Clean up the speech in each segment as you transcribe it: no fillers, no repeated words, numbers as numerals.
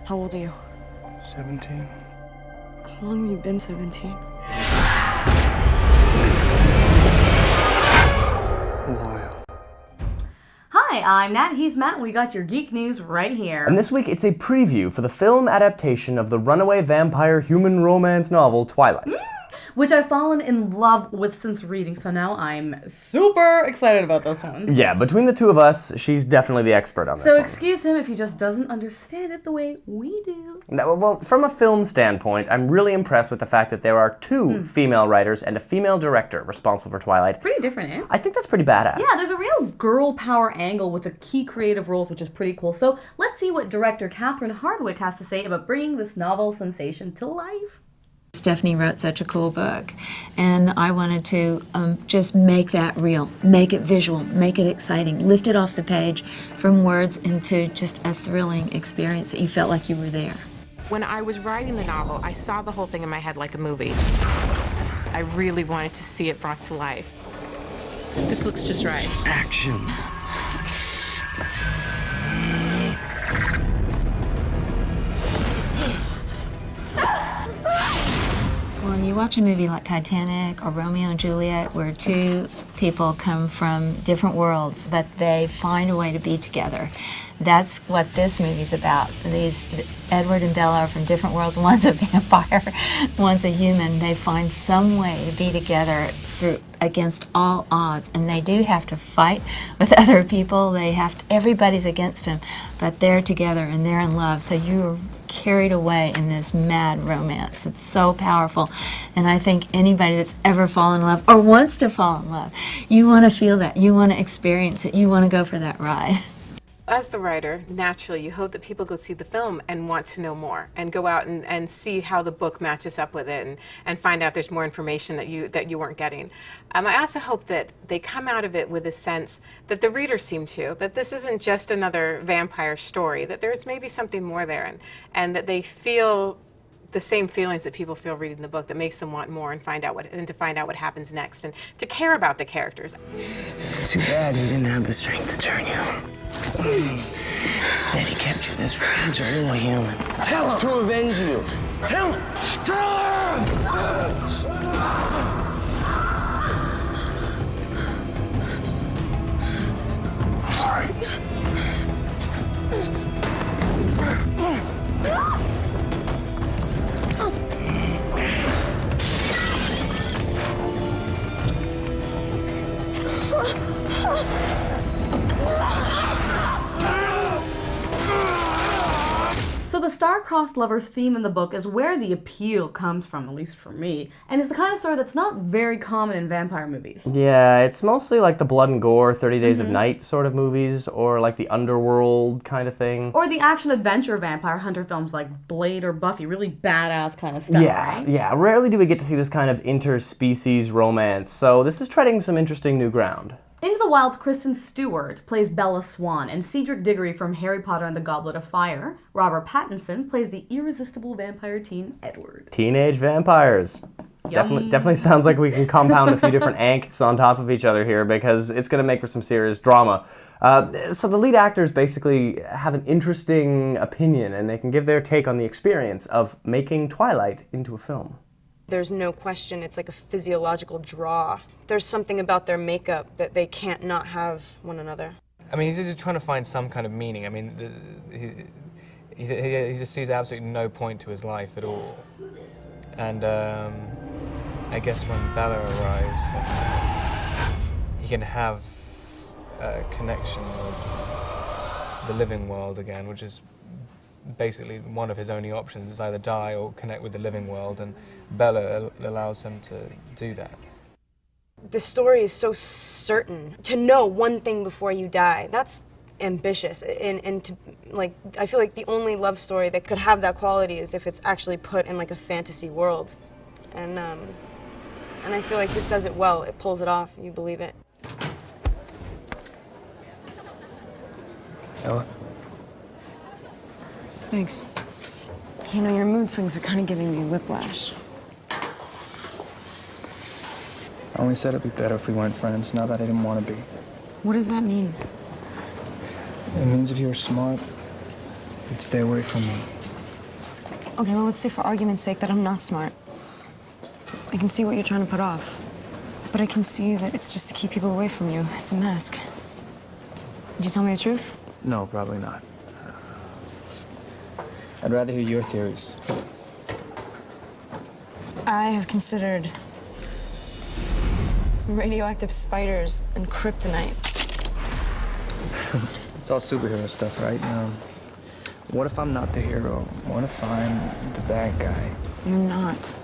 How old are you? 17. How long have you been 17? A while. Hi, I'm Nat, he's Matt, and we got your geek news right here. And this week it's a preview for the film adaptation of the runaway vampire human romance novel Twilight. Which I've fallen in love with since reading, so now I'm super excited about this one. Yeah, between the two of us, she's definitely the expert on this So one. excuse him if he just doesn't understand it the way we do. Now, well, from a film standpoint, I'm really impressed with the fact that there are two female writers and a female director responsible for Twilight. Pretty different, eh? I think that's pretty badass. Yeah, there's a real girl power angle with the key creative roles, which is pretty cool. So let's see what director Catherine Hardwicke has to say about bringing this novel sensation to life. Stephanie wrote such a cool book, and I wanted to just make that real, make it visual, make it exciting, lift it off the page from words into just a thrilling experience that you felt like you were there. When I was writing the novel, I saw the whole thing in my head like a movie. I really wanted to see it brought to life. This looks just right. Action. Well, you watch a movie like Titanic or Romeo and Juliet, where two people come from different worlds, but they find a way to be together. That's what this movie's about. Edward and Bella are from different worlds. One's a vampire, one's a human. They find some way to be together against all odds, and they do have to fight with other people. Everybody's against them, but they're together and they're in love. So you're carried away in this mad romance. It's so powerful, and I think anybody that's ever fallen in love or wants to fall in love, you want to feel that, you want to experience it, you want to go for that ride. As the writer, naturally, you hope that people go see the film and want to know more and go out and see how the book matches up with it and find out there's more information that you weren't getting. I also hope that they come out of it with a sense that the readers seem to, that this isn't just another vampire story, that there's maybe something more there, and that they feel the same feelings that people feel reading the book, that makes them want more and to find out what happens next and to care about the characters. It's too bad he didn't have the strength to turn you. Instead, he kept you this fragile little human. Tell him! To avenge you. Tell him! Tell him! Sorry. So the star-crossed lovers theme in the book is where the appeal comes from, at least for me, and it's the kind of story that's not very common in vampire movies. Yeah, it's mostly like the blood and gore 30 Days of Night sort of movies, or like the Underworld kind of thing. Or the action-adventure vampire hunter films like Blade or Buffy, really badass kind of stuff, right? Yeah, rarely do we get to see this kind of interspecies romance, so this is treading some interesting new ground. Into the Wild's Kristen Stewart plays Bella Swan, and Cedric Diggory from Harry Potter and the Goblet of Fire, Robert Pattinson, plays the irresistible vampire teen Edward. Teenage vampires. Definitely sounds like we can compound a few different angsts on top of each other here, because it's going to make for some serious drama. So the lead actors basically have an interesting opinion, and they can give their take on the experience of making Twilight into a film. There's no question it's like a physiological draw. There's something about their makeup that they can't not have one another. I mean, he's just trying to find some kind of meaning. I mean, he just sees absolutely no point to his life at all. And I guess when Bella arrives, he can have a connection with the living world again, which is basically one of his only options, is either die or connect with the living world, and Bella allows him to do that. The story is so certain. To know one thing before you die, that's ambitious. And to, like, I feel like the only love story that could have that quality is if it's actually put in like a fantasy world. And I feel like this does it well. It pulls it off. You believe it. Ella? Thanks. You know, your mood swings are kind of giving me whiplash. I only said it'd be better if we weren't friends, not that I didn't want to be. What does that mean? It means if you were smart, you'd stay away from me. Okay, well, let's say for argument's sake that I'm not smart. I can see what you're trying to put off. But I can see that it's just to keep people away from you. It's a mask. Did you tell me the truth? No, probably not. I'd rather hear your theories. I have considered radioactive spiders and kryptonite. It's all superhero stuff, right? What if I'm not the hero? What if I'm the bad guy? You're not.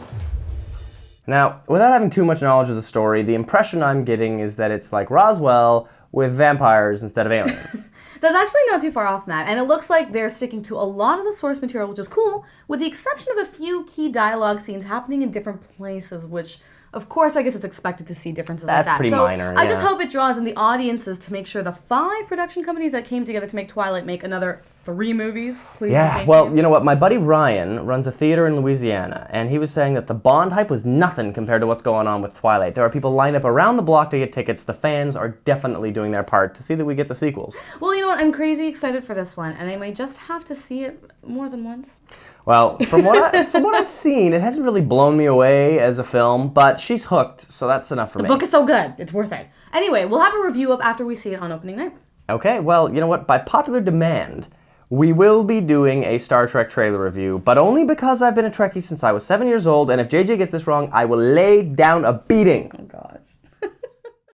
Now, without having too much knowledge of the story, the impression I'm getting is that it's like Roswell with vampires instead of aliens. That's actually not too far off, Matt, and it looks like they're sticking to a lot of the source material, which is cool, with the exception of a few key dialogue scenes happening in different places, which, of course, I guess it's expected to see differences like that. That's pretty minor, I just yeah. hope it draws in the audiences to make sure the 5 production companies that came together to make Twilight make another 3 movies. Please. Yeah, well, you know what? My buddy Ryan runs a theater in Louisiana, and he was saying that the Bond hype was nothing compared to what's going on with Twilight. There are people lined up around the block to get tickets. The fans are definitely doing their part to see that we get the sequels. Well, you know what? I'm crazy excited for this one, and I might just have to see it more than once. Well, from what I've seen, it hasn't really blown me away as a film, but she's hooked, so that's enough for me. The book is so good. It's worth it. Anyway, we'll have a review up after we see it on opening night. Okay, well, you know what? By popular demand, we will be doing a Star Trek trailer review, but only because I've been a Trekkie since I was 7 years old, and if JJ gets this wrong, I will lay down a beating. Oh, God.